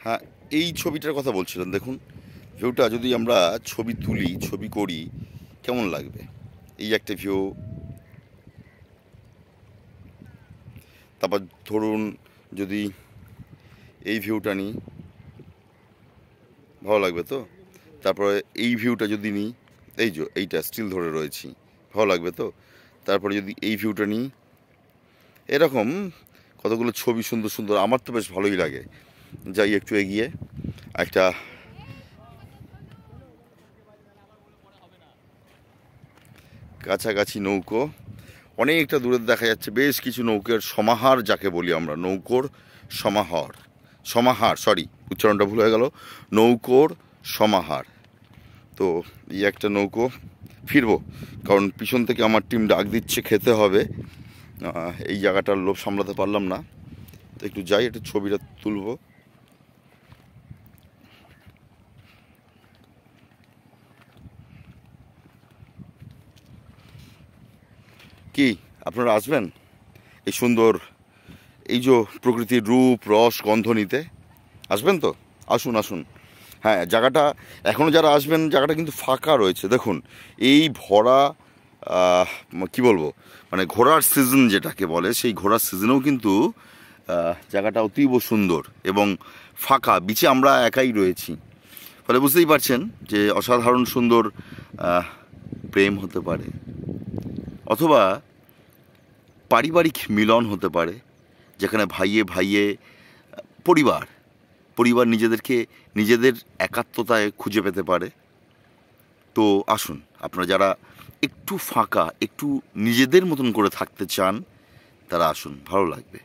হ্যাঁ, এই ছবিটার কথা বলছিলাম। দেখুন, ভিউটা যদি আমরা ছবি তুলি, ছবি করি, কেমন লাগবে? এই একটা ভিউ। তারপর ধরুন, যদি এই ভিউটা নিই, ভালো লাগবে তো? তারপরে এই ভিউটা যদি নিই, এই যে এইটা স্টিল ধরে রয়েছি, ভালো লাগবে তো? তারপরে যদি এই ভিউটা নিই, এরকম কতগুলো ছবি সুন্দর সুন্দর, আমার তো বেশ ভালোই লাগে। যাই একটু এগিয়ে, একটা কাছাকাছি নৌকো, অনেকটা দূরে দেখা যাচ্ছে বেশ কিছু নৌকার সমাহার, যাকে বলি আমরা নৌকোর সমাহার। সমাহার, সরি, উচ্চারণটা ভুল হয়ে গেল। নৌকোর সমাহার। তো এই একটা নৌকো, ফিরবো, কারণ পিছন থেকে আমার টিম ডাক দিচ্ছে, খেতে হবে। এই জায়গাটার লোভ সামলাতে পারলাম না, তো একটু যাই, একটু ছবিটা তুলবো। কি আপনারা আসবেন এই সুন্দর, এই যে প্রকৃতির রূপ রস গন্ধ নিতে? আসবেন তো? আসুন আসুন। হ্যাঁ, জায়গাটা এখনও যারা আসবেন, জায়গাটা কিন্তু ফাঁকা রয়েছে। দেখুন, এই ভরা, কি বলবো, মানে ঘোরার সিজন যেটাকে বলে, সেই ঘোরার সিজনেও কিন্তু জায়গাটা অতীব সুন্দর এবং ফাঁকা। বিচে আমরা একাই রয়েছি, ফলে বুঝতেই পারছেন যে অসাধারণ সুন্দর প্রেম হতে পারে, অথবা পারিবারিক মিলন হতে পারে, যেখানে ভাইয়ে ভাইয়ে পরিবার পরিবার নিজেদের একাত্মতায় খুঁজে পেতে পারে। তো আসুন, আপনারা যারা একটু ফাঁকা, একটু নিজেদের মতন করে থাকতে চান, তারা আসুন, ভালো লাগবে।